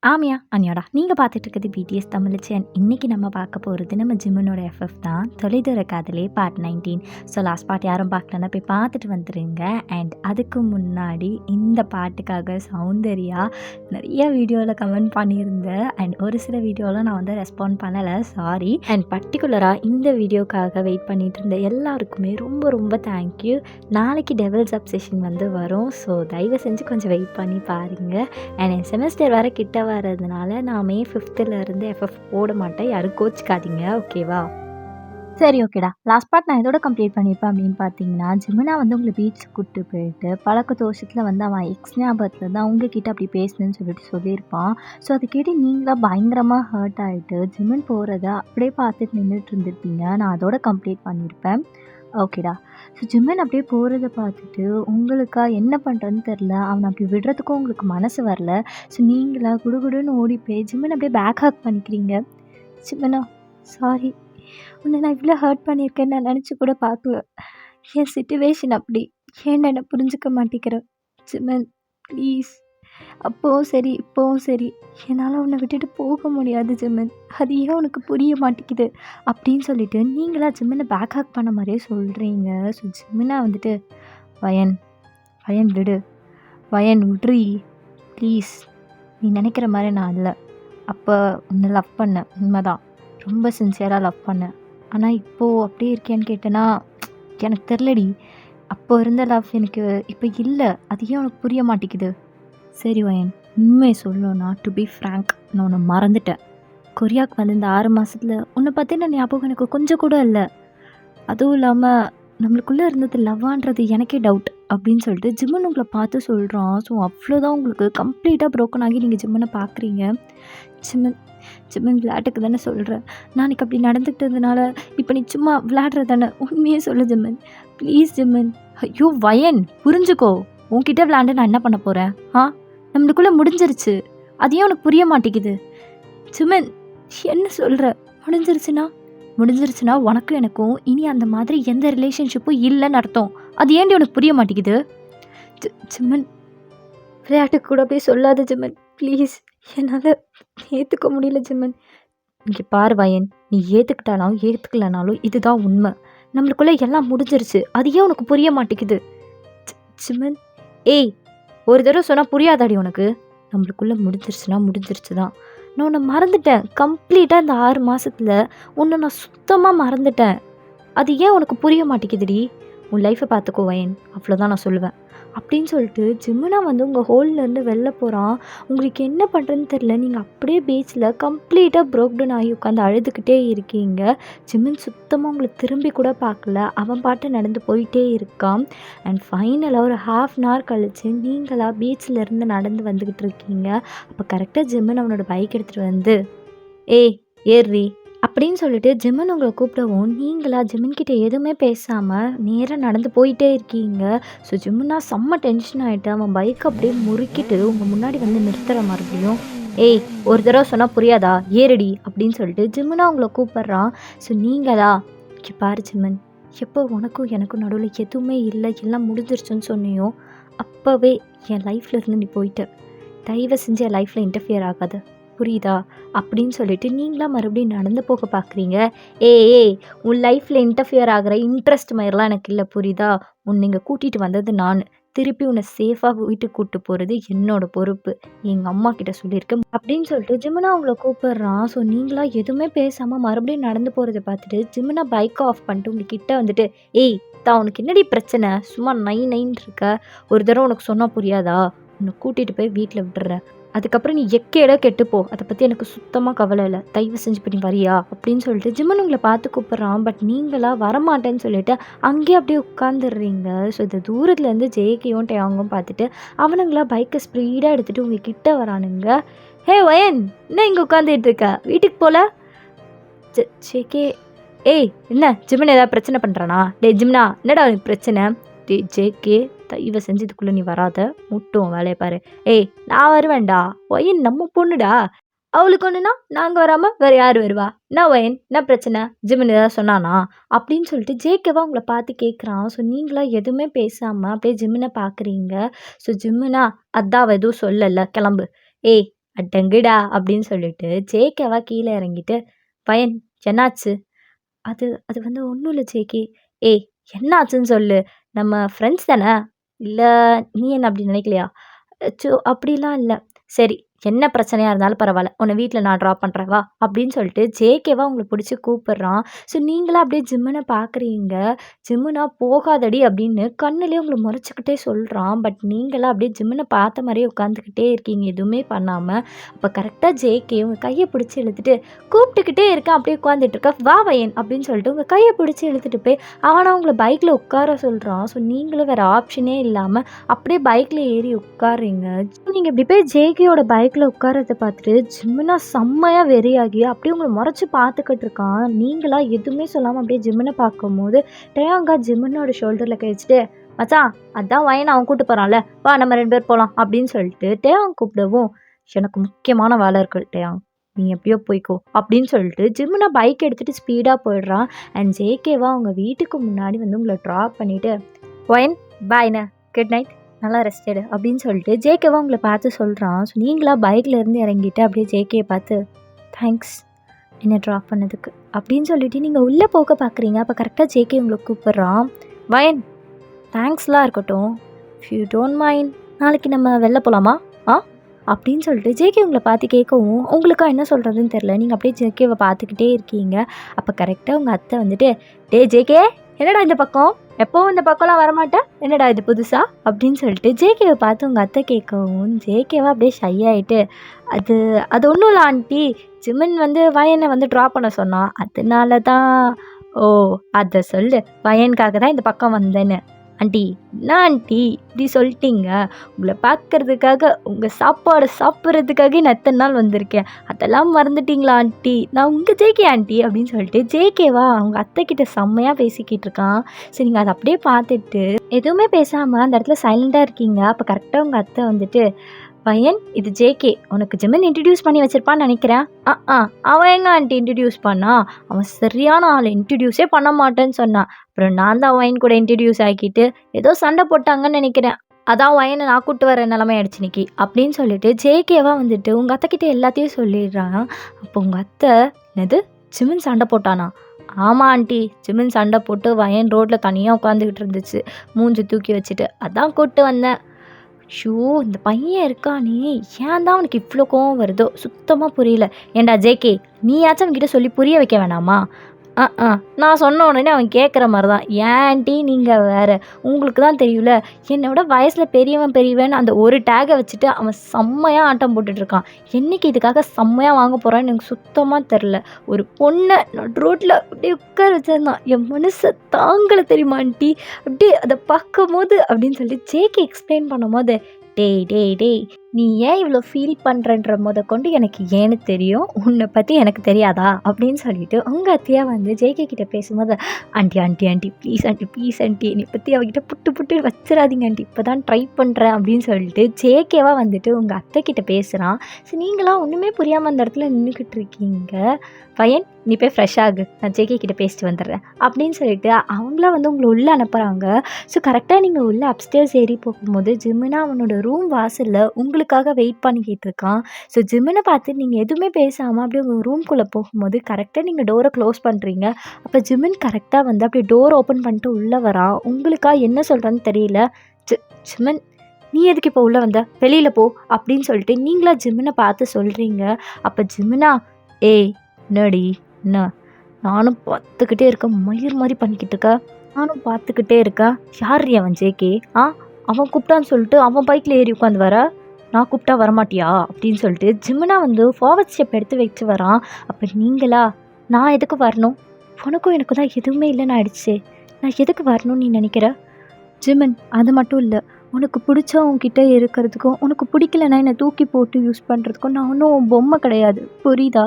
ஆமியா, அன்யாடா. நீங்க பார்த்துட்டு இருக்கிறது பிடிஎஸ் தமிழ் சேனல். இன்னைக்கு நம்ம பார்க்க போறது நம்ம ஜிம்மனோட எஃப்எஃப் தான். தொலைதூர காதலே பார்ட் 19. ஸோ லாஸ்ட் பார்ட் யாரும் பார்க்கலன்னா போய் பார்த்துட்டு வந்துருங்க. அண்ட் அதுக்கு முன்னாடி இந்த பாட்டுக்காக சௌந்தர்யா நிறைய வீடியோவில் கமெண்ட் பண்ணியிருந்தேன். அண்ட் ஒரு சில வீடியோவில் நான் வந்து ரெஸ்பாண்ட் பண்ணலை, சாரி. அண்ட் பர்டிகுலராக இந்த வீடியோக்காக வெயிட் பண்ணிட்டு இருந்த எல்லாருக்குமே ரொம்ப ரொம்ப தேங்க்யூ. நாளைக்கு டெவல்ஸ் அப்செஷன் வந்து வரும். ஸோ தயவு செஞ்சு கொஞ்சம் வெயிட் பண்ணி பாருங்கள். அண்ட் என் செமஸ்டர் வர கிட்ட வரதுனால நான் மே 5th எஃப்எஃப் போட மாட்டேன், யாரும் கோச்சிக்காதீங்க, ஓகேவா? சரி, ஓகேடா. லாஸ்ட் பார்ட் நான் இதோட கம்ப்ளீட் பண்ணியிருப்பேன் அப்படின்னு பார்த்தீங்கன்னா, ஜிமினா வந்து உங்களை பீச்சுக்கு கூப்பிட்டு போயிட்டு பழக்க தோஷத்தில் வந்து அவன் எக்ஸ் ஞாபகத்தில் தான் உங்ககிட்ட அப்படி பேசணுன்னு சொல்லியிருப்பான். ஸோ அதை கேட்டு நீங்களாம் பயங்கரமாக ஹர்ட் ஆகிட்டு ஜிமின் போகிறத அப்படியே பார்த்துட்டு நின்றுட்டு இருந்திருப்பீங்க. நான் அதோட கம்ப்ளீட் பண்ணியிருப்பேன், ஓகேடா. ஸோ ஜிம்மன் அப்படியே போகிறத பார்த்துட்டு உங்களுக்கா என்ன பண்ணுறதுன்னு தெரில. அவனை அப்படி விடுறதுக்கும் உங்களுக்கு மனசு வரல. ஸோ நீங்களா குடுகுடுன்னு ஓடி போய் ஜிம்மன் அப்படியே பேக் ஹக் பண்ணிக்கிறீங்க. ஜிம்மனா, சாரி, உன்னை நான் இவ்வளோ ஹர்ட் பண்ணியிருக்கேன்னு நான் நினச்சி கூட பார்க்கல. என் சிச்சுவேஷன் அப்படி, ஏன்னு என்ன புரிஞ்சுக்க மாட்டேங்கிற ஜிம்மன், ப்ளீஸ். அப்போவும் சரி இப்போவும் சரி, என்னால் உன்னை விட்டுட்டு போக முடியாது ஜிம்மன், அது ஏன் உனக்கு புரிய மாட்டேங்குது அப்படின்னு சொல்லிட்டு நீங்களா ஜிம்மனை பேக் ஹேக் பண்ண மாதிரியே சொல்கிறீங்க. ஸோ ஜிம்மனா வந்துட்டு, வயன் வயன் விடு, வயன் விட்ரி ப்ளீஸ், நீ நினைக்கிற மாதிரி நான் இல்லை. அப்போ உன்னை லவ் பண்ணேன், உண்மைதான், ரொம்ப சின்சியராக லவ் பண்ணேன். ஆனால் இப்போது அப்படியே இருக்கேன்னு கேட்டேன்னா எனக்கு தெரிலடி. அப்போ இருந்த லவ் எனக்கு இப்போ இல்லை, அது ஏன் உனக்கு புரிய மாட்டேங்குது? சரி வயன், உண்மையை சொல்லணும்னா டு பி ஃப்ராங்க், நான் உன்னை மறந்துட்டேன். கொரியாவுக்கு வந்து இந்த 6 மாதத்தில் உன்னை பற்றின ஞாபகம் எனக்கு கொஞ்சம் கூட இல்லை. அதுவும் இல்லாமல் நம்மளுக்குள்ளே இருந்தது லவ்வான்றது எனக்கே டவுட் அப்படின்னு சொல்லிட்டு ஜிம்மன் உங்களை பார்த்து சொல்கிறான். ஸோ அவ்வளோதான், உங்களுக்கு கம்ப்ளீட்டாக ப்ரோக்கன் ஆகி நீங்கள் ஜிம்மனை பார்க்குறீங்க. ஜிம்மன் ஜிம்மன் விளையாட்டுக்கு தானே சொல்கிறேன், நாளைக்கு அப்படி நடந்துக்கிட்டதுனால இப்போ நீ சும்மா விளையாடுற தானே, உண்மையே சொல்லு ஜிம்மன், ப்ளீஸ் ஜிம்மன். ஐயோ வயன், புரிஞ்சுக்கோ, உன்கிட்ட விளையாண்டு நான் என்ன பண்ண போகிறேன்? நம்மளுக்குள்ளே முடிஞ்சிருச்சு, அதையும் உனக்கு புரிய மாட்டேங்குது. ஜிம்மன், என்ன சொல்கிற? முடிஞ்சிருச்சுன்னா உனக்கும் எனக்கும் இனி அந்த மாதிரி எந்த ரிலேஷன்ஷிப்பும் இல்லைன்னு அர்த்தம். அது ஏன்டி உனக்கு புரிய மாட்டேங்குது? ஜிம்மன், விளையாட்டுக்கு கூட அப்படியே சொல்லாத ஜிம்மன், ப்ளீஸ். என்னால் ஏற்றுக்க முடியல ஜிம்மன். இங்கே பாரு வயன், நீ ஏற்றுக்கிட்டாலும் ஏற்றுக்கலனாலும் இதுதான் உண்மை. நம்மளுக்குள்ளே எல்லாம் முடிஞ்சிருச்சு, அது ஏன் உனக்கு புரிய மாட்டேங்குது? ஜிம்மன், ஏய், ஒரு தடவை சொன்னால் புரியாதாடி உனக்கு? நம்மளுக்குள்ளே முடிஞ்சிருச்சுன்னா முடிஞ்சிருச்சு தான். நான் உன்னை மறந்துட்டேன் கம்ப்ளீட்டாக. இந்த 6 மாதத்தில் உன்னை நான் சுத்தமாக மறந்துட்டேன். அது ஏன் உனக்கு புரிய மாட்டேங்குதுடி? உன் லைஃப்பை பார்த்துக்கோ வயன், அவ்வளோதான் நான் சொல்லுவேன் அப்படின்னு சொல்லிட்டு ஜிம்மனா வந்து உங்கள் ஹோல்லேருந்து வெளில போகிறான். உங்களுக்கு என்ன பண்ணுறதுன்னு தெரில. நீங்கள் அப்படியே பீச்சில் கம்ப்ளீட்டாக ப்ரோக் டவுன் ஆகி உட்காந்து அழுதுகிட்டே இருக்கீங்க. ஜிம்மன் சுத்தமாக உங்களை திரும்பி கூட பார்க்கல, அவன் பாட்டு நடந்து போயிட்டே இருக்கான். அண்ட் ஃபைனலாக ஒரு 1/2 hour கழிச்சு நீங்களாக பீச்சில் இருந்து நடந்து வந்துக்கிட்டு இருக்கீங்க. அப்போ கரெக்டாக ஜிம்மன் அவனோட பைக் எடுத்துகிட்டு வந்து, ஏய் ஏறி அப்படின்னு சொல்லிட்டு ஜிம்மன் உங்களை கூப்பிடவும் நீங்களா ஜிம்மன்கிட்ட எதுவுமே பேசாமல் நேராக நடந்து போயிட்டே இருக்கீங்க. ஸோ ஜிம்மனா செம்ம டென்ஷன் ஆகிட்டு அவன் பைக் அப்படியே முறுக்கிட்டு உங்கள் முன்னாடி வந்து நிறுத்துகிற மறுபடியும், ஏய், ஒரு தடவை சொன்னால் புரியாதா, ஏறடி அப்படின்னு சொல்லிட்டு ஜிம்மனா உங்களை கூப்பிட்றான். ஸோ நீங்களா, பாரு ஜிம்மன், எப்போ உனக்கும் எனக்கும் நடுவில் எதுவுமே இல்லை, எல்லாம் முடிஞ்சிருச்சுன்னு சொன்னியோ அப்போவே என் லைஃப்பில் இருந்து நீ போயிட்ட. தயவு செஞ்சு என் லைஃப்பில் இன்டர்ஃபியர் ஆகாது, புரியுதா அப்படின்னு சொல்லிட்டு நீங்களா மறுபடியும் நடந்து போக பார்க்குறீங்க. ஏய், உன் லைஃப்பில் இன்டர்ஃபியர் ஆகிற இன்ட்ரெஸ்ட் மாதிரிலாம் எனக்கு இல்லை, புரியுதா? உன்னை இங்கே கூட்டிகிட்டு வந்தது நான், திருப்பி உன்னை சேஃபாக வீட்டுக்கு கூப்பிட்டு போகிறது என்னோட பொறுப்பு, எங்கள் அம்மா கிட்ட சொல்லியிருக்கேன் அப்படின்னு சொல்லிட்டு ஜிம்மனா அவங்கள கூப்பிடுறான். ஸோ நீங்களா எதுவுமே பேசாமல் மறுபடியும் நடந்து போகிறத பார்த்துட்டு ஜிம்மனா பைக்கை ஆஃப் பண்ணிட்டு உங்ககிட்ட வந்துட்டு, ஏய் உனக்கு என்னடி பிரச்சனை, சும்மா நைன் இருக்க, ஒரு தடவை உனக்கு சொன்னால் புரியாதா, உன்னை கூட்டிகிட்டு போய் வீட்டில் விட்டுறேன், அதுக்கப்புறம் நீ எக்கேட கெட்டுப்போ, அதை பற்றி எனக்கு சுத்தமாக கவலை இல்லை, தயவு செஞ்சு பண்ணி வரியா அப்படின்னு சொல்லிட்டு ஜிம்மன் உங்களை பார்த்து கூப்பிட்றான். பட் நீங்களா வரமாட்டேன்னு சொல்லிட்டு அங்கேயே அப்படியே உட்காந்துடுறீங்க. ஸோ இந்த தூரத்துலேருந்து ஜேகேயும் டேயாங்கும் பார்த்துட்டு அவனுங்களா பைக்கை ஸ்பீடாக எடுத்துகிட்டு உங்கள் கிட்ட வரானுங்க. ஹே வயன், என்ன இங்கே உட்காந்துட்டு இருக்க, வீட்டுக்கு போல? ஜேகே, ஏய் என்ன ஜிம்மன் ஏதாவது பிரச்சனை பண்ணுறானா? டே ஜிம்னா, என்னடா உனக்கு பிரச்சனை? டே ஜேகே, தயவு செஞ்சு இதுக்குள்ளே நீ வராத, முட்டும் வேலையை பாரு. ஏய் நான் வருவேன்டா, ஒயன் நம்ம பொண்ணுடா, அவளுக்கு ஒன்றுனா நாங்கள் வராமல் வேறு யார் வருவா? என்ன ஒயன், என்ன பிரச்சனை, ஜிம்மன் ஏதாவது சொன்னானா அப்படின்னு சொல்லிட்டு ஜேகேவா உங்களை பார்த்து கேட்குறான். ஸோ நீங்களா எதுவுமே பேசாமல் அப்படியே ஜிம்மனை பார்க்குறீங்க. ஸோ ஜிம்முனா, அதான் அவள் எதுவும் சொல்லலை, கிளம்பு. ஏய் அடங்குடா அப்படின்னு சொல்லிட்டு ஜேகேவா கீழே இறங்கிட்டு, பையன் என்னாச்சு? அது அது வந்து ஒண்ணும் இல்ல ஜேகே. ஏய் என்னாச்சுன்னு சொல்லு. நம்ம ஃப்ரெண்ட்ஸ் தானே? இல்ல நீ என்ன அப்படி நினைக்கலையா? அச்சோ! அப்படிலாம் இல்ல. சரி என்ன பிரச்சனையா இருந்தாலும் பரவால்ல. உன்ன வீட்ல நான் ட்ராப் பண்றேன் வா! அப்படின்னு சொல்லிட்டு ஜேகேவா உங்கள புடிச்சு கூப்பிடுறான். ஸோ நீங்களா அப்படியே ஜிம்முன பார்க்குறீங்க. ஜிம்முனா போகாதடி அப்படின்னு கண்ணுலயே உங்கள மொறச்சுக்கிட்டே சொல்றான். பட் நீங்களா அப்படியே ஜிம்முன பார்த்த மாரியே உட்காந்துக்கிட்டே இருக்கீங்க. எதுவுமே பண்ணாம. அப்ப கரெக்ட்டா ஜேகே உங்க கைய பிடிச்சு இழுத்துட்டு கூப்பிட்டுக்கிட்டே இருக்கான். அப்படியே உட்காந்துட்டு இருக்க. "வா வயன்" அப்படின்னு சொல்லிட்டு உங்க கைய பிடிச்சு இழுத்துட்டு போய் அவனா உங்கள பைக்ல உட்கார சொல்றான். ஸோ நீங்களும் வேற ஆப்ஷனே இல்லாம அப்படியே பைக்ல ஏறி உட்கார்றீங்க. நீங்க இப்படி போய் ஜேகேயோட பைக்ல உட்கார்றத பார்த்துட்டு ஜிம்முனா செம்மையா வெறியாகி அப்படியே உங்கள மொறச்சு பார்த்துக்கிட்டு இருக்கான். நீங்களா எதுவுமே சொல்லாம அப்படியே ஜிம்முன பார்க்கும்போது டேயாங்கா ஜிம்முனோட ஷோல்டர்ல கை வச்சுட்டு, "மச்சான் அதான் வயன அவன் கூட்டு போறான்ல. வா நம்ம 2 பேர் போலாம்" அப்படின்னு சொல்லிட்டு டேயாங் கூப்பிடவும், "எனக்கு முக்கியமான வேலை இருக்கு டேயாங். நீ எப்படியோ போய்க்கோ" அப்படின்னு சொல்லிட்டு ஜிம்முனா பைக் எடுத்துட்டு ஸ்பீடா போயிடுறான். அண்ட் ஜேகேவா அவங்க வீட்டுக்கு முன்னாடி வந்து உங்கள ட்ராப் பண்ணிட்டு, "வயன் பாய்ண்ணே. Good night. நல்லா ரெஸ்ட் எடு" அப்படின்னு சொல்லிட்டு ஜேகேவா உங்கள பார்த்து சொல்றான். ஸோ நீங்களா பைக்ல இருந்து இறங்கிட்டு அப்படியே ஜேகேய பார்த்து, "தேங்க்ஸ் என்ன ட்ராப் பண்ணதுக்கு" அப்படின்னு சொல்லிட்டு நீங்க உள்ள போக பார்க்குறீங்க. அப்ப கரெக்ட்டா ஜேகே உங்கள கூப்பிடுறான். "வயன் தேங்க்ஸ்லாம் இருக்கட்டும். இஃப் யூ டோன்ட் மைண்ட் நாளைக்கு நம்ம வெளில போலாமா? ஆ?" அப்படின்னு சொல்லிட்டு ஜேகே உங்கள பார்த்து கேட்கவும், உங்களுக்கா என்ன சொல்றதுன்னு தெரியல. நீங்க அப்படியே ஜேகேவ பார்த்துக்கிட்டே இருக்கீங்க. அப்ப கரெக்ட்டா உங்க அத்தை வந்துட்டு, "டேய் ஜேகே என்னடா இந்த பக்கம்? எப்பவும் இந்த பக்கம்லாம் வரமாட்ட. என்னடா இது புதுசா?" அப்படின்னு சொல்லிட்டு ஜேகேவ பார்த்து உங்க அத்தை கேட்கவும், ஜேகேவா அப்படியே ஷை ஆயிட்டு, "அது அது ஒண்ணும் இல்ல ஆன்ட்டி. ஜிமின் வந்து வயன வந்து ட்ராப் பண்ண சொன்னான். அதனால தான்." "ஓ! அத சொல்லு. வயனுக்காக தான் இந்த பக்கம் வந்தேன்னு." "ஆன்ட்டி என்ன ஆன்ட்டி இப்படி சொல்லிட்டீங்க? உங்கள பார்க்கறதுக்காக, உங்க சாப்பாட சாப்பிட்றதுக்காகவே நான் இத்தன நாள் வந்திருக்கேன். அதெல்லாம் மறந்துட்டீங்களா ஆன்ட்டி? நான் உங்க ஜேகே ஆன்ட்டி" அப்படின்னு சொல்லிட்டு ஜேகேவா அவங்க அத்தைக்கிட்ட செம்மையா பேசிக்கிட்டு இருக்கான். சரி நீங்க அத அப்படியே பார்த்துட்டு எதுவுமே பேசாம அந்த இடத்துல சைலண்டா இருக்கீங்க. அப்ப கரெக்ட்டா உங்க அத்தை வந்துட்டு, "பையன் இது ஜேகே. உனக்கு ஜிமின் இன்ட்ரோடியூஸ் பண்ணி வச்சிருப்பான்னு நினைக்கிறேன்." அவன் எங்க ஆன்ட்டி இன்ட்ரோடியூஸ் பண்ணான்? அவன் சரியான ஆளு. இன்ட்ரோடியூஸே பண்ண மாட்டேன்னு சொன்னான். அப்புறம் நான் தான் வயன் கூட இன்ட்ரோடியூஸ் ஆக்கிட்டு ஏதோ சண்டை போட்டாங்கன்னு நினைக்கிறேன். அதான் வயன நான் கூட்டு வர நிலைமை ஆயிடுச்சு இன்னைக்கு" அப்படின்னு சொல்லிட்டு ஜேகேவா வந்துட்டு உங்க அத்தைக்கிட்ட எல்லாத்தையும் சொல்லிடுறான். அப்போ உங்க அத்தை, "என்னது ஜிமின் சண்டை போட்டானா?" "ஆமா ஆன்ட்டி. ஜிமின் சண்டை போட்டு வயன் ரோட்ல தனியா உட்காந்துக்கிட்டு இருந்துச்சு. மூஞ்சி தூக்கி வச்சுட்டு. அதான் கூட்டு வந்தேன்." ஷோ! இந்த பையன் இருக்கானே, ஏன் தான் அவனுக்கு இவ்ளோ கோவம் வருதோ! சுத்தமா புரியல. ஏன்டா ஜேகே! நீயாச்சும் அவன்கிட்ட சொல்லி புரிய வைக்க வேணாமா? நான் சொன்ன உடனே அவன் கேட்குற மாரி தான். ஏன் ஆன்ட்டி நீங்க வேற. உங்களுக்கு தான் தெரியும்ல, என்னை விட வயசுல பெரியவன் பெரியவன்னு அந்த ஒரு டேக்க வச்சுட்டு அவன் செம்மையா ஆட்டம் போட்டுட்டு இருக்கான். என்னைக்கு இதுக்காக செம்மையா வாங்க போறான்னு எனக்கு சுத்தமா தெரில. ஒரு பொண்ண நடு ரோட்ல அப்படியே உட்கார வச்சிருந்தான். என் மனச தாங்கல தெரியுமா ஆன்ட்டி? அப்படியே அத பார்க்கும்போது அப்படின்னு சொல்லி ஜேகே எக்ஸ்பிளைன் பண்ணும்போது, "டேய் டேய் டேய்! நீ ஏன் இவ்வளோ ஃபீல் பண்ணுறன்ற மொதற்கொண்டு எனக்கு ஏன்னு தெரியும். உன்னை பற்றி எனக்கு தெரியாதா?" அப்படின்னு சொல்லிட்டு உங்க அத்தையா வந்து ஜேகே கிட்ட பேசும்போது, "aunty aunty aunty please anti என்னை பற்றி அவகிட்ட புட்டு புட்டு வச்சிடாதீங்க ஆன்ட்டி. இப்போ தான் ட்ரை பண்ணுறேன்" அப்படின்னு சொல்லிட்டு ஜேகேவா வந்துட்டு உங்க அத்தை கிட்ட பேசுகிறான். ஸோ நீங்களா ஒன்றுமே புரியாமல் அந்த இடத்துல நின்றுக்கிட்டு இருக்கீங்க. "பையன் நீ போய் ஃப்ரெஷ் ஆகு. நான் ஜேகே கிட்ட பேசிட்டு வந்துடுறேன்" அப்படின்னு சொல்லிட்டு அவங்களா வந்து உங்களை உள்ளே அனுப்புகிறாங்க. ஸோ கரெக்டாக நீங்கள் உள்ளே அப்ஸ்டேர்ஸ் ஏறி போகும்போது ஜிமினா அவனோட ரூம் வாசலில் உங்களுக்காக வெயிட் பண்ணிக்கிட்டு இருக்கான். ஸோ ஜிமினை பார்த்து நீங்கள் எதுவுமே பேசாமல் அப்படியே உங்கள் ரூம்குள்ளே போகும்போது கரெக்டாக நீங்கள் டோரை க்ளோஸ் பண்ணுறீங்க. அப்போ ஜிமின் கரெக்டாக வந்து அப்படியே டோர் ஓப்பன் பண்ணிட்டு உள்ளே வரான். உங்களுக்கா என்ன சொல்கிறேன்னு தெரியல. ஜிமின் நீ எதுக்கு இப்போ உள்ளே வந்த? வெளியில் போ அப்படின்னு சொல்லிட்டு நீங்களா ஜிமினை பார்த்து சொல்கிறீங்க. அப்போ ஜிமினா, "ஏய் என்னடி என்ன? நானும் பார்த்துக்கிட்டே இருக்கேன். மயிர் மாதிரி பண்ணிக்கிட்டு இருக்க. நானும் பார்த்துக்கிட்டே இருக்கேன். யார்ரி அவன் ஜேகே? அவன் கூப்பிட்டான்னு சொல்லிட்டு அவன் பைக்கில் ஏறி உட்காந்து வர. நான் கூப்பிட்டா வரமாட்டியா?" அப்படின்னு சொல்லிட்டு ஜிமினா வந்து ஃபார்வர்ட் ஸ்டெப் எடுத்து வச்சு வரான். அப்போ நீங்களா, "நான் எதுக்கு வரணும்? உனக்கும் எனக்கு தான் எதுவுமே இல்லைன்னு ஆயிடுச்சே. நான் எதுக்கு வரணும்னு நீ நினைக்கிற?" "ஜிமின் அது மட்டும் இல்லை. உனக்கு பிடிச்சவங்கிட்ட இருக்கிறதுக்கும் உனக்கு பிடிக்கலன்னா என்னை தூக்கி போட்டு யூஸ் பண்ணுறதுக்கும் நான் ஒன்றும் உன் பொம்மை கிடையாது. புரியுதா?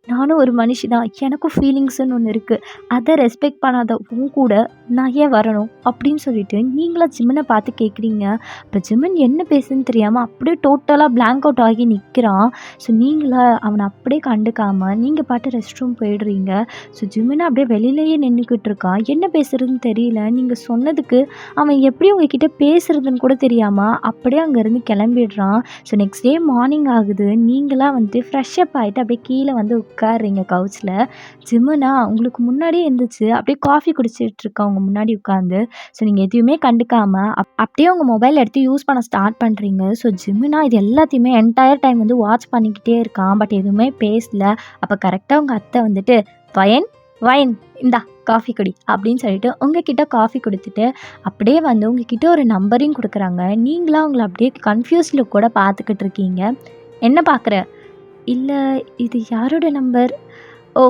நானும் ஒரு மனுஷி தான். எனக்கும் ஃபீலிங்ஸ்ன்னு ஒன்று இருக்குது. அதை ரெஸ்பெக்ட் பண்ணாத உன் கூட நான் ஏன் வரணும்?" அப்படின்னு சொல்லிட்டு நீங்களா ஜிமினை பார்த்து கேட்குறீங்க. இப்போ ஜிமின் என்ன பேசுன்னு தெரியாமல் அப்படியே டோட்டலாக பிளாங்க் அவுட் ஆகி நிற்கிறான். ஸோ நீங்களா அவனை அப்படியே கண்டுக்காமல் நீங்கள் பாட்டு ரெஸ்ட் ரூம் போயிடுறீங்க. ஸோ ஜிமினை அப்படியே வெளியிலேயே நின்றுக்கிட்டு இருக்கான். என்ன பேசுறதுன்னு தெரியல. நீங்கள் சொன்னதுக்கு அவன் எப்படி உங்ககிட்ட பேசுறதுன்னு கூட கூட தெரியாமல் அப்படியே அங்கேருந்து கிளம்பிடுறான். ஸோ நெக்ஸ்ட் டே மார்னிங் ஆகுது. நீங்களாம் வந்துட்டு ஃப்ரெஷ்அப் ஆகிட்டு அப்படியே கீழே வந்து உட்காடுறீங்க கவுச்சில். ஜிம்முனா உங்களுக்கு முன்னாடியே இருந்துச்சு அப்படியே காஃபி குடிச்சிட்டு இருக்கா அவங்க முன்னாடி உட்காந்து. ஸோ நீங்கள் எதுவுமே கண்டுக்காமல் அப்படியே உங்கள் மொபைல் எடுத்து யூஸ் பண்ண ஸ்டார்ட் பண்ணுறீங்க. ஸோ ஜிம்முனா இது எல்லாத்தையுமே என்டையர் டைம் வந்து வாட்ச் பண்ணிக்கிட்டே இருக்கான். பட் எதுவுமே பேசல. அப்போ கரெக்டாக உங்கள் அத்தை வந்துட்டு வயன் வயன் இந்தா காஃபி குடி அப்படின்னு சொல்லிட்டு உங்ககிட்ட காஃபி கொடுத்துட்டு அப்படியே வந்து உங்ககிட்ட ஒரு நம்பரையும் கொடுக்குறாங்க. நீங்களாம் அவங்கள அப்படியே கன்ஃபியூஸில் கூட பார்த்துக்கிட்டு இருக்கீங்க. என்ன பார்க்குற? இல்லை, இது யாரோட நம்பர்? ஓ,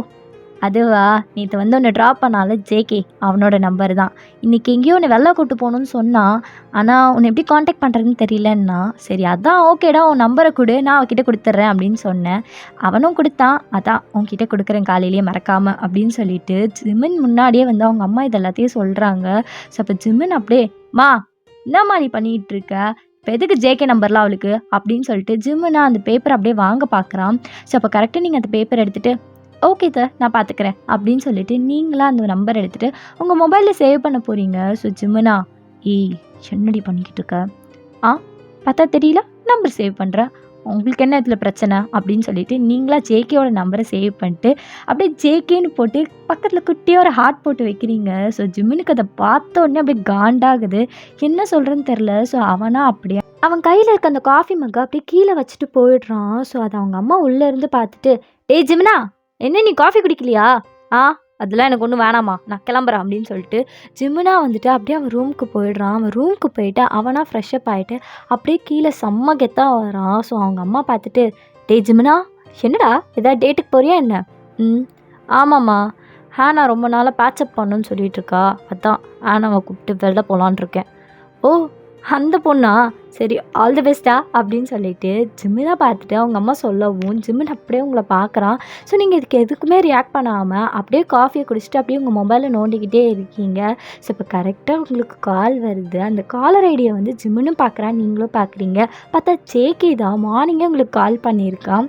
அதுவா, நேற்று வந்து உன்னை ட்ராப் பண்ணால ஜேகே, அவனோட நம்பர் தான். இன்றைக்கி எங்கேயோ உன்னை வெளில கூட்டு போகணுன்னு சொன்னான். ஆனால் உன்னை எப்படி காண்டாக்ட் பண்ணுறதுன்னு தெரியலன்னா, சரி அதான் ஓகேடா, உன் நம்பரை கொடு, நான் அவகிட்ட கொடுத்துட்றேன் அப்படின்னு சொன்னேன். அவனும் கொடுத்தான். அதான் உன்கிட்ட கொடுக்குறேன் காலையிலேயே மறக்காமல் அப்படின்னு சொல்லிட்டு ஜிமின் முன்னாடியே வந்து அவங்க அம்மா இது எல்லாத்தையும் சொல்கிறாங்க. ஸோ அப்போ ஜிமின் அப்படியே மா என்னம்மா நீ பண்ணிகிட்டு இருக்க, இப்போ எதுக்கு ஜேகே நம்பர்லாம் அவளுக்கு அப்படின்னு சொல்லிட்டு ஜிம்முனா அந்த பேப்பரை அப்படியே வாங்க பார்க்குறான். ஸோ அப்போ கரெக்டாக நீங்கள் அந்த பேப்பர் எடுத்துகிட்டு ஓகே சார் நான் பார்த்துக்கிறேன் அப்படின்னு சொல்லிட்டு நீங்களாக அந்த நம்பர் எடுத்துகிட்டு உங்கள் மொபைலில் சேவ் பண்ண போகிறீங்க. ஸோ ஜிம்முனா ஏய் என்னடி பண்ணிக்கிட்டு இருக்க? பார்த்தா தெரியல, நம்பர் சேவ் பண்ணுறேன், உங்களுக்கு என்ன இதில் பிரச்சனை அப்படின்னு சொல்லிட்டு நீங்களா ஜேகேயோட நம்பரை சேவ் பண்ணிட்டு அப்படியே ஜேகேன்னு போட்டு பக்கத்தில் குட்டியாக ஒரு ஹார்ட் போட்டு வைக்கிறீங்க. ஸோ ஜிம்முனுக்கு அதை பார்த்த உடனே அப்படியே காண்டாகுது, என்ன சொல்கிறேன்னு தெரில. ஸோ அவனா அப்படியே அவன் கையில் இருக்க அந்த காஃபி மக்கை அப்படியே கீழே வச்சுட்டு போயிடுறான். ஸோ அதை அவங்க அம்மா உள்ளே இருந்து பார்த்துட்டு ஏய் ஜிம்னா, என்ன நீ காஃபி குடிக்கலையா? அதெல்லாம் எனக்கு ஒன்றும் வேணாமா, நான் கிளம்புறேன் அப்படின்னு சொல்லிட்டு ஜிம்முனா வந்துட்டு அப்படியே அவன் ரூமுக்கு போயிடுறான். அவன் ரூமுக்கு போயிட்டு அவனாக ஃப்ரெஷ்அப் ஆகிட்டு அப்படியே கீழே செம்ம கெத்தாக வரான். ஸோ அவங்க அம்மா பார்த்துட்டு டேய் ஜிம்முனா, என்னடா ஏதாவது டேட்டுக்கு போறியா என்ன? ஆமாம்மா, நான் ரொம்ப நாளாக பேச்சப் பண்ணணுன்னு சொல்லிட்டு இருக்கா, அதான் ஹேனாவை கூப்பிட்டு வெளில போகலான் இருக்கேன். ஓ, அந்த பொண்ணா, சரி ஆல் தி பெஸ்ட்டா அப்படின்னு சொல்லிட்டு ஜிம்மினை பார்த்துட்டு அவங்க அம்மா சொல்லவும் ஜிம்மின் அப்படியே உங்களை பார்க்குறான். ஸோ நீங்கள் இதுக்கு எதுக்குமே ரியாக்ட் பண்ணாமல் அப்படியே காஃபியை குடிச்சிட்டு அப்படியே உங்கள் மொபைலில் நோண்டிக்கிட்டே இருக்கீங்க. ஸோ இப்போ கரெக்டாக உங்களுக்கு கால் வருது. அந்த காலர் ஐடியை வந்து ஜிம்மினும் பார்க்குறான், நீங்களும் பார்க்குறீங்க. பார்த்தா ஜேகே தான் மார்னிங்கே உங்களுக்கு கால் பண்ணியிருக்கான்.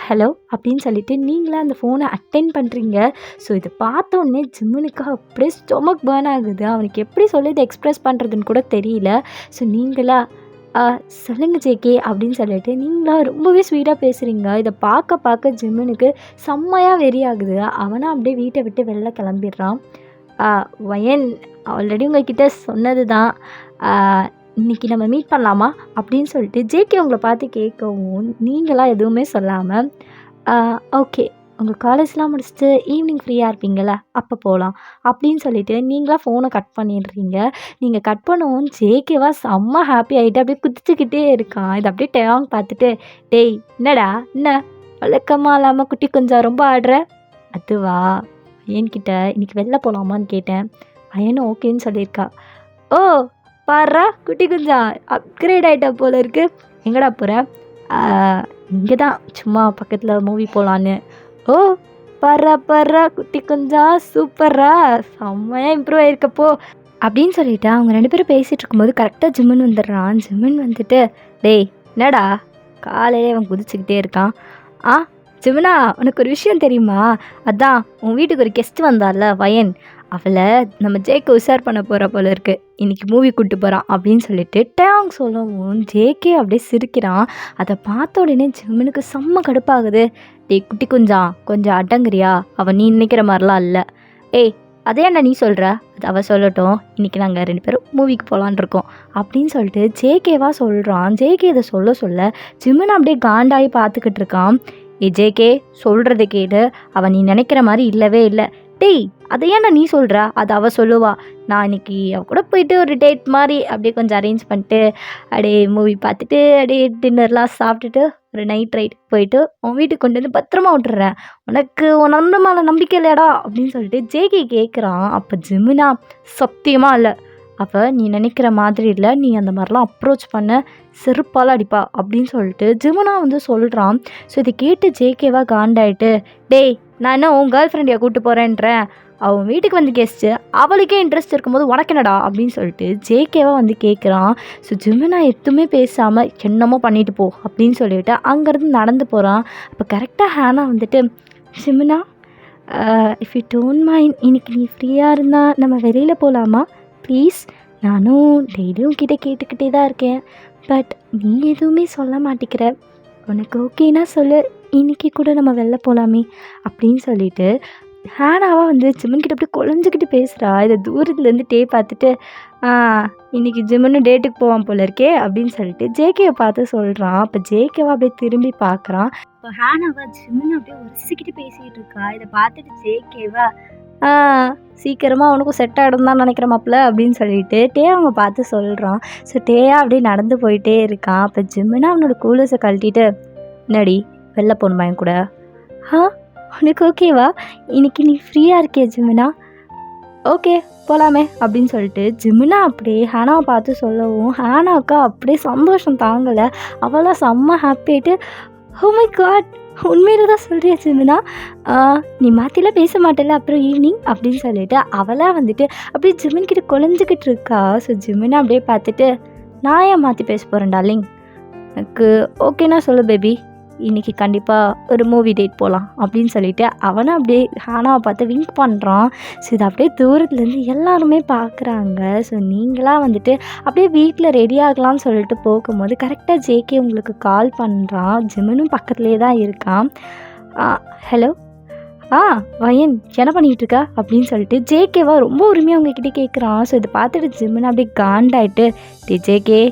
ஹலோ அப்படின்னு சொல்லிட்டு நீங்களே அந்த ஃபோனை அட்டென்ட் பண்ணுறீங்க. ஸோ இதை பார்த்தோன்னே ஜிம்முனுக்கு அப்படியே ஸ்டொமக் பேர்ன் ஆகுது. அவனுக்கு எப்படி சொல்லி இதை எக்ஸ்ப்ரெஸ் பண்ணுறதுன்னு கூட தெரியல. ஸோ நீங்களா சொல்லுங்கள் ஜேகே அப்படின்னு சொல்லிட்டு நீங்களா ரொம்பவே ஸ்வீட்டாக பேசுகிறீங்க. இதை பார்க்க ஜிம்முனுக்கு செம்மையாக வெறி ஆகுது. அவனை அப்படியே வீட்டை விட்டு வெளில கிளம்பிடுறான். வயன் ஆல்ரெடி உங்கள்கிட்ட சொன்னது தான், இன்றைக்கி நம்ம மீட் பண்ணலாமா அப்படின்னு சொல்லிட்டு ஜேகே உங்களை பார்த்து கேட்கவும் நீங்களாம் எதுவுமே சொல்லாமல் ஓகே, உங்கள் காலேஜ்லாம் முடிச்சுட்டு ஈவினிங் ஃப்ரீயாக இருப்பீங்களா, அப்போ போகலாம் அப்படின்னு சொல்லிட்டு நீங்களாம் ஃபோனை கட் பண்ணிடுறீங்க. நீங்கள் கட் பண்ணவும் ஜேகேவா செம்ம ஹாப்பி ஆகிட்டு அப்படியே குதிச்சுக்கிட்டே இருக்கான். இதை அப்படியே டேவாங் பார்த்துட்டு டேய் என்னடா, என்ன வழக்கமாக இல்லாமல் குட்டி கொஞ்சம் ரொம்ப ஆடுற? அதுவா, அயன்கிட்ட இன்றைக்கி வெளில போகலாமான்னு கேட்டேன், அயனும் ஓகேன்னு சொல்லியிருக்கா. ஓ பாடுறா, குட்டி குஞ்சா அப்கிரேட் ஆகிட்டா போல இருக்கு. எங்கடா போகிற? இங்கே தான் சும்மா பக்கத்தில் மூவி போகலான்னு. ஓ பாடுறா குட்டி குஞ்சா, சூப்பர்ரா, செம்மையாக இம்ப்ரூவ் ஆகிருக்கப்போ அப்படின்னு சொல்லிட்டு அவங்க 2 பேரும் பேசிகிட்டு இருக்கும்போது கரெக்டாக ஜிம்மின் வந்துடுறான். ஜிம்மின் வந்துட்டு டேய் என்னடா காலையிலே அவன் குதிச்சுக்கிட்டே இருக்கான். ஜிம்மினா, உனக்கு ஒரு விஷயம் தெரியுமா? அதான் உன் வீட்டுக்கு ஒரு கெஸ்ட் வந்தால வயன், அவளை நம்ம ஜேகே உஷார் பண்ண போகிற போல இருக்குது, இன்றைக்கி மூவி கூப்பிட்டு போகிறான் அப்படின்னு சொல்லிட்டு டேங் சொல்லவும் ஜேகே அப்படியே சிரிக்கிறான். அதை பார்த்த உடனே ஜிம்முனுக்கு செம்ம கடுப்பாகுது. டேய் குட்டி கொஞ்சம் அடங்குறியா, அவள் நீ நினைக்கிற மாதிரிலாம் இல்லை. ஏய் அதே என்ன நீ சொல்கிற, அது அவள் சொல்லட்டும், இன்றைக்கி நாங்கள் 2 பேரும் மூவிக்கு போகலான் இருக்கோம் அப்படின்னு சொல்லிட்டு ஜேகேவா சொல்கிறான். ஜேகே இதை சொல்ல ஜிம்முன்னு அப்படியே காண்டாகி பார்த்துக்கிட்டு இருக்கான். ஜேகே சொல்கிறத கேடு, அவள் நீ நினைக்கிற மாதிரி இல்லவே இல்லை. டேய் அதை ஏன்னா நீ சொல்கிற, அது அவள் சொல்லுவா. நான் இன்றைக்கி அவள் கூட போயிட்டு ஒரு டேட் மாதிரி அப்படியே கொஞ்சம் அரேஞ்ச் பண்ணிட்டு அப்படியே மூவி பார்த்துட்டு அப்படியே டின்னர்லாம் சாப்பிட்டுட்டு ஒரு நைட் ரைட் போயிட்டு உன் வீட்டுக்கு கொண்டு வந்து பத்திரமா விட்டுறேன், உனக்கு உன் அந்த மேலே நம்பிக்கை இல்லையாடா அப்படின்னு சொல்லிட்டு ஜேகே கேட்குறான். அப்போ ஜிம்முனா சத்தியமாக இல்லை, அப்போ நீ நினைக்கிற மாதிரி இல்லை, நீ அந்த மாதிரிலாம் அப்ரோச் பண்ண செருப்பால் அடிப்பா அப்படின்னு சொல்லிட்டு ஜிம்முனா வந்து சொல்கிறான். ஸோ இதை கேட்டு ஜேகேவா காண்டாயிட்டு டேய் நான் என்ன உன் கேர்ள் ஃப்ரெண்டையை கூப்பிட்டு போகிறேன்றேன், அவன் வீட்டுக்கு வந்து கெஸ்ட்டு, அவளுக்கே இன்ட்ரெஸ்ட் இருக்கும்போது உனக்கு என்னடா அப்படின்னு சொல்லிட்டு ஜேகேவா வந்து கேட்குறான். ஸோ ஜிம்முனா எதுவுமே பேசாமல் என்னமோ பண்ணிட்டு போ அப்படின்னு சொல்லிவிட்டு அங்கேருந்து நடந்து போகிறான். அப்போ கரெக்டாக ஹேனா வந்துட்டு ஜிம்முனா இஃப் யூ டோன்ட் மைண்ட், இன்னைக்கு நீ ஃப்ரீயாக இருந்தால் நம்ம வெளியில் போகலாமா ப்ளீஸ், நானும் டெய்லியும் கிட்ட கேட்டுக்கிட்டே தான் இருக்கேன். பட் நீ எதுவுமே சொல்ல மாட்டேங்கிற. உனக்கு ஓகேனா சொல்லு. இன்னைக்கு கூட நம்ம வெளில போகலாமே அப்படின்னு சொல்லிட்டு ஹேனாவா வந்து ஜிம்மன் கிட்ட அப்படியே குழஞ்சிக்கிட்டு பேசுகிறா. இதை தூரத்துலேருந்து பார்த்துட்டு இன்னைக்கு ஜிம்மனு டேட்டுக்கு போவான் போல இருக்கே அப்படின்னு சொல்லிட்டு ஜேகேவை பார்த்து சொல்கிறான். அப்போ ஜேகேவா அப்படியே திரும்பி பார்க்குறான். இப்போ ஹேனாவா ஜிம்மன் அப்படியே உரசிக்கிட்டு பேசிக்கிட்டு இருக்கா. இதை பார்த்துட்டு ஜேகேவா சீக்கிரமாக அவனுக்கும் செட் ஆகிடும் தான் நினைக்கிறேன் மாப்பிள்ள அப்படின்னு சொல்லிட்டு அவங்க பார்த்து சொல்கிறான். ஸோ டேயா அப்படியே நடந்து போயிட்டே இருக்கான். அப்போ ஜிம்முனா அவனோட கூலர்ஸை கழட்டிட்டு என்னடி வெளில போகணுமா என் கூட? உனக்கு ஓகேவா? இன்னைக்கு நீ ஃப்ரீயாக இருக்கியா ஜிம்முனா? ஓகே போகலாமே அப்படின்னு சொல்லிட்டு ஜிம்முனா அப்படியே ஹேனாவை பார்த்து சொல்லவும் ஹேனாவுக்கு அப்படியே சந்தோஷம் தாங்கலை. அவளாம் செம்ம ஹாப்பி ஆகிட்டு ஓ மை காட் உண்மையில தான் சொல்கிறியா ஜிம்முனா? நீ மாற்றிலாம் பேச மாட்டேல அப்புறம் ஈவினிங் அப்படின்னு சொல்லிட்டு அவளாக வந்துட்டு அப்படியே ஜிம்மன் கிட்ட குழஞ்சிக்கிட்டு இருக்கா. ஸோ ஜிம்முனா அப்படியே பார்த்துட்டு நான் ஏன் மாற்றி பேச போகிறேன் டார்லிங்? எனக்கு ஓகேனா சொல்லு பேபி, இன்றைக்கி கண்டிப்பாக ஒரு மூவி டேட் போகலாம் அப்படின்னு சொல்லிட்டு அவனை அப்படியே ஹேனாவை பார்த்து விங்க் பண்ணுறான். ஸோ இது அப்படியே தூரத்துலேருந்து எல்லாருமே பார்க்குறாங்க. ஸோ நீங்களாம் வந்துட்டு அப்படியே வீட்டில் ரெடி ஆகலாம்னு சொல்லிட்டு போகும்போது கரெக்டாக ஜேகே உங்களுக்கு கால் பண்ணுறான். ஜிம்மனும் பக்கத்துலேயே தான் இருக்கான். ஹலோ வயன் என்ன பண்ணிகிட்டு இருக்கா அப்படின்னு சொல்லிட்டு ஜேகேவா ரொம்ப உரிமையாக அவங்கக்கிட்ட கேட்குறான். ஸோ இதை பார்த்துட்டு ஜிம்மன் அப்படியே காண்டாயிட்டு ஜேகே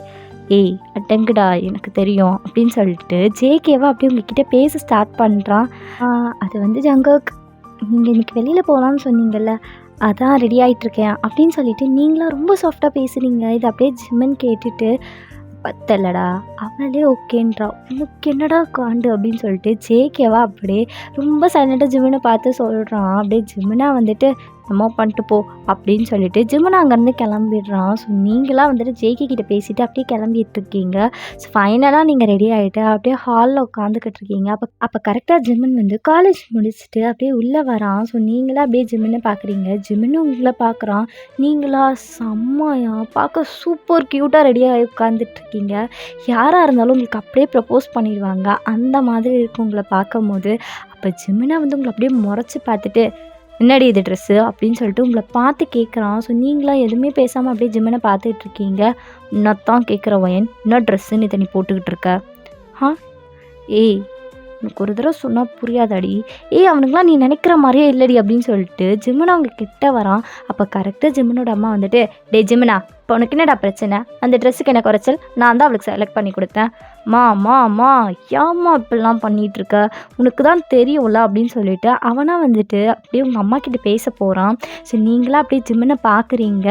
ஏய் அட்டங்குடா எனக்கு தெரியும் அப்படின்னு சொல்லிட்டு ஜேகேவா அப்படியே உங்ககிட்ட பேச ஸ்டார்ட் பண்ணுறான். அது வந்து ஜங்கக் நீங்கள் இன்றைக்கி வெளியில் போகலான்னு சொன்னீங்கல்ல, அதான் ரெடி ஆகிட்டுருக்கேன் அப்படின்னு சொல்லிட்டு நீங்களாம் ரொம்ப சாஃப்டாக பேசுகிறீங்க. இது அப்படியே ஜிம்மன் கேட்டுட்டு பத்தலடா அவளே ஓகேன்றா உனக்கு என்னடா காண்டு அப்படின்னு சொல்லிட்டு ஜேகேவா அப்படியே ரொம்ப சைலண்டாக ஜிம்மனை பார்த்து சொல்கிறான். அப்படியே ஜிம்மனா வந்துட்டு நம்ம பண்ணிட்டு போ அப்படின்னு சொல்லிட்டு ஜிம்மனா அங்கேருந்து கிளம்பிடுறான். ஸோ நீங்களாம் வந்துட்டு ஜேகே கிட்ட பேசிவிட்டு அப்படியே கிளம்பிட்டு இருக்கீங்க. ஸோ ஃபைனலாக நீங்கள் ரெடி ஆகிட்டு அப்படியே ஹாலில் உட்காந்துக்கிட்டு இருக்கீங்க. அப்போ கரெக்டாக ஜிம்மன் வந்து காலேஜ் முடிச்சுட்டு அப்படியே உள்ளே வரான். ஸோ நீங்களாம் அப்படியே ஜிம்மனை பார்க்குறீங்க. ஜிம்மனும் உங்களை பார்க்குறான். நீங்களா செம்மையா பார்க்க சூப்பர் க்யூட்டாக ரெடியாகி உட்காந்துட்ருக்கீங்க. யாராக இருந்தாலும் உங்களுக்கு அப்படியே ப்ரப்போஸ் பண்ணிடுவாங்க. அந்த மாதிரி இருக்கும் உங்களை பார்க்கும் போது. அப்போ ஜிம்மனா வந்து உங்களை அப்படியே முறைச்சி பார்த்துட்டு என்னடி இது ட்ரெஸ்ஸு அப்படின்னு சொல்லிட்டு உங்களை பார்த்து கேட்குறான். ஸோ நீங்களாம் எதுவுமே பேசாமல் அப்படியே ஜிம்மனை பார்த்துட்ருக்கீங்க. இன்னத்தான் கேட்குற வயன் என்ன ட்ரெஸ்ஸுன்னு இதை நீ போட்டுக்கிட்டு இருக்க? ஏய் எனக்கு ஒரு தடவை சொன்னால் புரியாதாடி. அவனுக்குலாம் நீ நினைக்கிற மாதிரியே இல்லடி அப்படின்னு சொல்லிட்டு ஜிம்மனா அவங்க கிட்ட வரான். அப்போ கரெக்டாக ஜிம்மனோட அம்மா வந்துட்டு ஜிம்மனா இப்போ உனக்கு என்னடா பிரச்சனை? அந்த ட்ரெஸ்ஸுக்கு என்ன குறைச்சல்? நான் தான் அவளுக்கு செலக்ட் பண்ணி கொடுத்தேன். அம்மா ஏம்மா இப்படிலாம் பண்ணிகிட்ருக்க? உனக்கு தான் தெரியும்ல அப்படின்னு சொல்லிட்டு அவனாக வந்துட்டு அப்படியே உங்கள் அம்மா கிட்ட பேச போகிறான். ஸோ நீங்களாம் அப்படியே ஜிம்மனை பார்க்குறீங்க.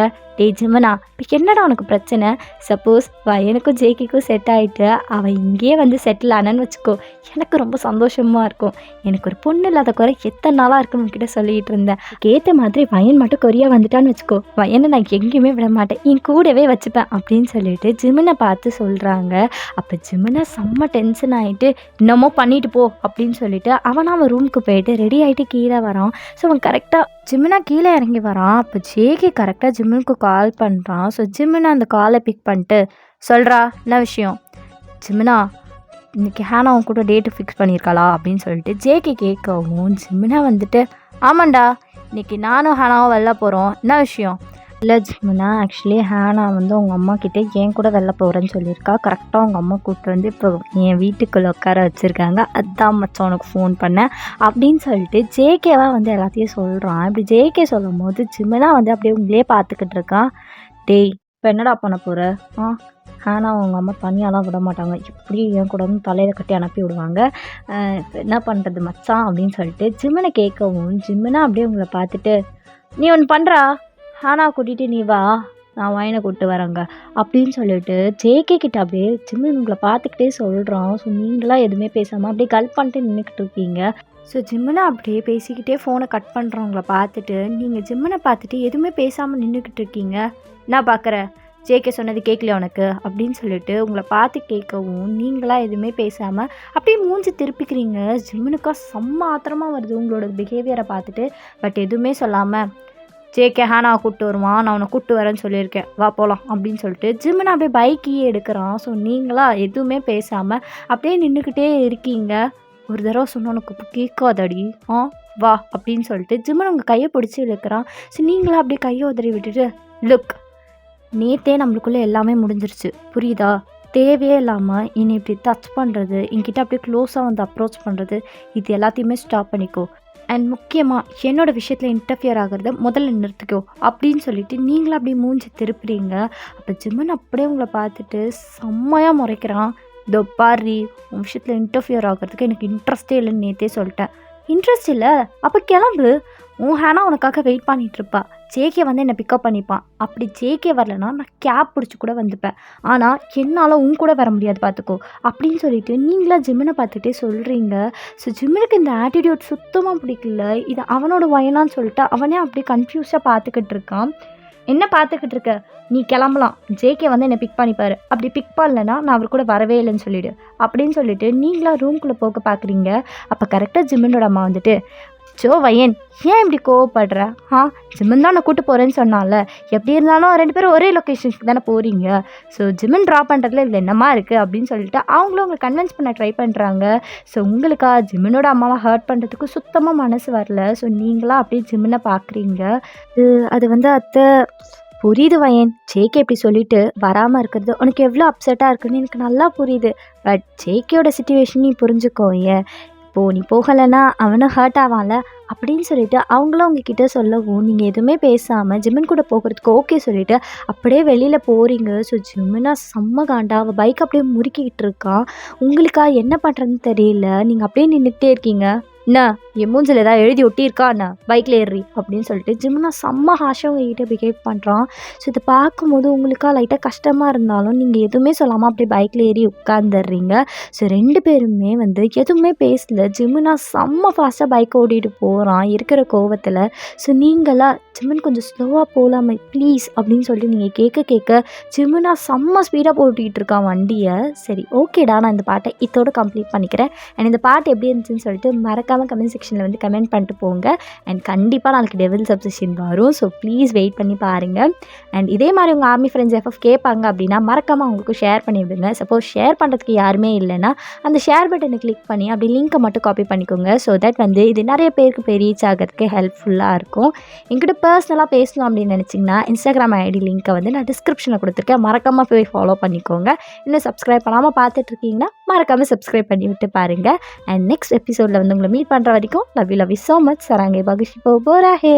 ஜிம்மனா இப்போ என்னடா உனக்கு பிரச்சனை? சப்போஸ் வயனுக்கும் ஜேகேக்கும் செட் ஆகிட்டு அவன் இங்கேயே வந்து செட்டில் ஆனான்னு வச்சுக்கோ, எனக்கு ரொம்ப சந்தோஷமாக இருக்கும். எனக்கு ஒரு பொண்ணு இல்லாத குறை எத்தனை நாளாக இருக்குன்னு உங்ககிட்ட சொல்லிகிட்டு இருந்தேன். ஏற்ற மாதிரி வயன் மட்டும் கொரியா வந்துட்டான்னு வச்சுக்கோ, வயனை நான் எங்கேயுமே விட மாட்டேன், என் கூடவே வச்சுப்பேன் அப்படின்னு சொல்லிட்டு ஜிம்மனை பார்த்து சொல்கிறாங்க. அப்போ ஜிம்மனை செம்ம டென்ஷன் ஆகிட்டு இன்னமும் பண்ணிட்டு போ அப்படின்னு சொல்லிட்டு அவன் ரூமுக்கு போயிட்டு ரெடி ஆகிட்டு கீழே வரான். ஸோ அவன் கரெக்டாக ஜிம்மனா கீழே இறங்கி வரான். அப்போ ஜேகே கரெக்டாக ஜிம்மனுக்கு கால் பண்ணுறான். ஸோ ஜிம்மனா அந்த காலை பிக் பண்ணிட்டு சொல்கிறா என்ன விஷயம்? ஜிம்மனா இன்றைக்கி ஹேனாவும் கூட டேட்டு ஃபிக்ஸ் பண்ணியிருக்காளா அப்படின்னு சொல்லிட்டு ஜேகே கேட்கவும் ஜிம்மனா வந்துட்டு ஆமாண்டா இன்றைக்கி நானும் ஹேனாவும் வெளில போகிறோம், என்ன விஷயம்? இல்லை ஜிம்மனா ஆக்சுவலி ஹேனா வந்து உங்கள் அம்மா கிட்டே என் கூட வெளில போகிறேன்னு சொல்லியிருக்கா. கரெக்டாக உங்கள் அம்மா கூப்பிட்டு வந்து இப்போ என் வீட்டுக்குள்ளே உட்கார வச்சுருக்காங்க, அதுதான் மச்சான் உனக்கு ஃபோன் பண்ணேன் அப்படின்னு சொல்லிட்டு ஜேகேவாக வந்து எல்லாத்தையும் சொல்கிறான். இப்படி ஜேகே சொல்லும் போது ஜிம்மனா வந்து அப்படியே உங்களே பார்த்துக்கிட்டு இருக்கான். டேய் இப்போ என்னடா பண்ண போகிற? ஹேனா அவங்க அம்மா தனியாலாம் விட மாட்டாங்க, எப்படி என் கூட வந்து தலையில் கட்டி அனுப்பி விடுவாங்க, என்ன பண்ணுறது மச்சான் அப்படின்னு சொல்லிட்டு ஜிம்மனை கேட்கவும் ஜிம்மனா அப்படியே உங்களை பார்த்துட்டு நீ ஒன்று பண்ணுறா, ஹேனா கூட்டிகிட்டு நீ வா, நான் வயனை கூப்பிட்டு வரேங்க அப்படின்னு சொல்லிட்டு ஜேகே கிட்ட அப்படியே ஜிம்மன் உங்களை பார்த்துக்கிட்டே சொல்கிறான். ஸோ நீங்களாம் எதுவுமே பேசாமல் அப்படியே கல் பண்ணிட்டு நின்றுக்கிட்டு இருக்கீங்க. ஸோ ஜிம்மனை அப்படியே பேசிக்கிட்டே ஃபோனை கட் பண்ணுறவங்கள பார்த்துட்டு நீங்கள் ஜிம்மனை பார்த்துட்டு எதுவுமே பேசாமல் நின்றுக்கிட்டு இருக்கீங்க. நான் பார்க்குறேன் ஜேகே சொன்னது கேட்கலையா உனக்கு அப்படின்னு சொல்லிட்டு உங்களை பார்த்து கேட்கவும் நீங்களாம் எதுவுமே பேசாமல் அப்படியே மூஞ்சி திருப்பிக்கிறீங்க. ஜிம்மனுக்கா செம்ம ஆத்திரமாக வருது உங்களோட பிஹேவியரை பார்த்துட்டு. பட் எதுவுமே சொல்லாமல் ஜேகே ஹேனா கூப்பிட்டு வருவான், நான் உன்னை கூப்பிட்டு வரேன்னு சொல்லியிருக்கேன், வா போகலாம் அப்படின்னு சொல்லிட்டு ஜிம்மனை அப்படியே பைக்கையே எடுக்கிறான். ஸோ நீங்களா எதுவுமே பேசாமல் அப்படியே நின்றுக்கிட்டே இருக்கீங்க. ஒரு தடவை சொன்ன உனக்கு கேட்காதடி, வா அப்படின்னு சொல்லிட்டு ஜிம்மன் உங்கள் கையை பிடிச்சி இழுக்கிறான். ஸோ நீங்களா அப்படியே கையை உதறி விட்டுட்டு லுக் நேத்தே நம்மளுக்குள்ள எல்லாமே முடிஞ்சிருச்சு. புரியுதா? தேவையே இல்லாம என்னை இப்படி டச் பண்றது, என்கிட்ட அப்படியே க்ளோஸா வந்து அப்ரோச் பண்றது, இது எல்லாத்தையுமே ஸ்டாப் பண்ணிக்கோ. அண்ட் முக்கியமா என்னோட விஷயத்துல இன்டர்ஃபியர் ஆகுறத முதல்ல நிறுத்திக்கோ அப்படின்னு சொல்லிட்டு நீங்களும் அப்படியே மூஞ்சி திருப்புறீங்க. அப்ப ஜிம்மன் அப்படியே உங்கள பார்த்துட்டு செம்மையா முறைக்கிறான். "இதோ பாருடி, உன் விஷயத்துல இன்டர்ஃபியர் ஆகுறதுக்கு எனக்கு இன்ட்ரெஸ்ட்டே இல்லைன்னு நேத்தே சொல்லிட்டேன்." "இன்ட்ரெஸ்ட் இல்ல? அப்ப கிளம்பு. உன் ஹேனா உனக்காக வெயிட் பண்ணிட்டு இருப்பா. ஜேகே வந்து என்னை பிக்கப் பண்ணிப்பான். அப்படி ஜேகே வரலன்னா நான் கேப் பிடிச்சி கூட வந்துப்பேன். ஆனால் என்னால் உன் கூட வர முடியாது பார்த்துக்கோ." அப்படின்னு சொல்லிட்டு நீங்களா ஜிம்மனை பார்த்துட்டே சொல்கிறீங்க. ஸோ ஜிம்மனுக்கு இந்த ஆட்டிடியூட் சுத்தமாக பிடிக்கல. இது அவனோட வயனான்னு சொல்லிட்டு அவனே அப்படியே கன்ஃபியூஸாக பார்த்துக்கிட்டு இருக்கான். "என்ன பார்த்துக்கிட்டு இருக்க? நீ கிளம்பலாம். ஜேகே வந்து என்னை பிக் பண்ணிப்பாரு. அப்படி பிக் பண்ணலன்னா நான் அவர் கூட வரவே இல்லைன்னு சொல்லிவிடு." அப்படின்னு சொல்லிட்டு நீங்களா ரூம்குள்ளே போக பார்க்குறீங்க. அப்போ கரெக்டாக ஜிம்மனோட அம்மா வந்துட்டு, "சோ வயன், ஏன் இப்படி கோவப்படுற? ஜிம்மன் தான் நான் கூட்டு போகிறேன்னு சொன்னால. எப்படி இருந்தாலும் 2 பேரும் ஒரே லொக்கேஷனுக்கு தானே போகிறீங்க. ஸோ ஜிம்மன் ட்ராப் பண்ணுறதுல இதில் என்னமா இருக்குது?" அப்படின்னு சொல்லிட்டு அவங்களும் உங்களை கன்வின்ஸ் பண்ண ட்ரை பண்ணுறாங்க. ஸோ உங்களுக்கா ஜிம்மனோட அம்மாவை ஹர்ட் பண்ணுறதுக்கு சுத்தமாக மனசு வரல. ஸோ நீங்களாக அப்படியே ஜிம்மனை பார்க்குறீங்க. அது வந்து அத்தை, புரியுது வயன். ஜேகே இப்படி சொல்லிட்டு வராமல் இருக்கிறது உனக்கு எவ்வளோ அப்செட்டாக இருக்குன்னு எனக்கு நல்லா புரியுது. பட் ஜேகேயோட சுச்சுவேஷன் நீ புரிஞ்சுக்கோ. ஏன் இப்போது நீ போகலைன்னா அவனும் ஹர்ட் ஆவான்ல. அப்படின்னு சொல்லிட்டு அவங்களும் அவங்கக்கிட்ட சொல்லவும் நீங்கள் எதுவுமே பேசாமல் ஜிம்மன் கூட போகிறதுக்கு ஓகே சொல்லிவிட்டு அப்படியே வெளியில் போகிறீங்க. ஸோ ஜிம்மனா செம்ம காண்டா அவள் பைக் அப்படியே முறுக்கிக்கிட்டு இருக்கான். உங்களுக்கா என்ன பண்ணுறதுன்னு தெரியல. நீங்கள் அப்படியே நின்றுக்கிட்டே இருக்கீங்க. "என்ன, என் மூஞ்சில் ஏதாவது எழுதி ஒட்டியிருக்கா என்ன? பைக்கில் ஏறி." அப்படின்னு சொல்லிட்டு ஜிம்னா செம்ம ஹாஷாக உங்ககிட்ட பிஹேவ் பண்ணுறான். ஸோ இதை பார்க்கும்போது உங்களுக்கா லைட்டாக கஷ்டமாக இருந்தாலும் நீங்கள் எதுவுமே சொல்லாமல் அப்படியே பைக்கில் ஏறி உட்காந்துடுறீங்க. ஸோ 2 பேருமே வந்து எதுவுமே பேசல. ஜிம்னா செம்ம ஃபாஸ்ட்டாக பைக் ஓட்டிகிட்டு போகிறான் இருக்கிற கோவத்தில். ஸோ நீங்களா ஜிம்மன் கொஞ்சம் ஸ்லோவாக போகலாமே ப்ளீஸ் அப்படின்னு சொல்லிட்டு நீங்கள் கேட்க ஜிம்னா செம்ம ஸ்பீடாக ஓட்டிகிட்டு இருக்கான் வண்டியை. சரி ஓகேடா, நான் இந்த பாட்டை இதோட கம்ப்ளீட் பண்ணிக்கிறேன். அண்ட் இந்த பாட்டு எப்படி இருந்துச்சுன்னு சொல்லிட்டு மறக்காமல் கமெண்ட் செக்ஷனில் வந்து கமெண்ட் பண்ணிட்டு போங்க. அண்ட் கண்டிப்பாக நாளைக்கு டெவில்ஸ் அப்சஷன் வரும். ஸோ ப்ளீஸ் வெயிட் பண்ணி பாருங்கள். அண்ட் இதே மாதிரி உங்கள் ஆர்மி ஃப்ரெண்ட்ஸ் எஃப்எஃப் கேட்பாங்க அப்படின்னா மறக்காமல் அவங்களுக்கு ஷேர் பண்ணி விடுங்க. சப்போஸ் ஷேர் பண்ணுறதுக்கு யாருமே இல்லைன்னா அந்த ஷேர் பட்டனை கிளிக் பண்ணி அப்படி லிங்க்கை மட்டும் காப்பி பண்ணிக்கோங்க. ஸோ தட் வந்து இது நிறைய பேருக்கு போய் ரீச் ஆகிறதுக்கு ஹெல்ப்ஃபுல்லாக இருக்கும். என்கிட்ட பர்சனலாக பேசணும் அப்படின்னு நினச்சிங்கன்னா இன்ஸ்டாகிராம் ஐடி லிங்க்கை வந்து நான் டிஸ்கிரிப்ஷனில் கொடுத்துருக்கேன். மறக்காமல் போய் ஃபாலோ பண்ணிக்கோங்க. இன்னும் சப்ஸ்கிரைப் பண்ணாமல் பார்த்துட்ருக்கீங்கன்னா மறக்காமல் சப்ஸ்கிரைப் பண்ணி விட்டு பாருங்கள். அண்ட் நெக்ஸ்ட் எபிசோடில் வந்து உங்களை மீட் பண்ணுற வரைக்கும் லவ் யூ ஸோ மச். சராங்கே பகுஷி போராஹே.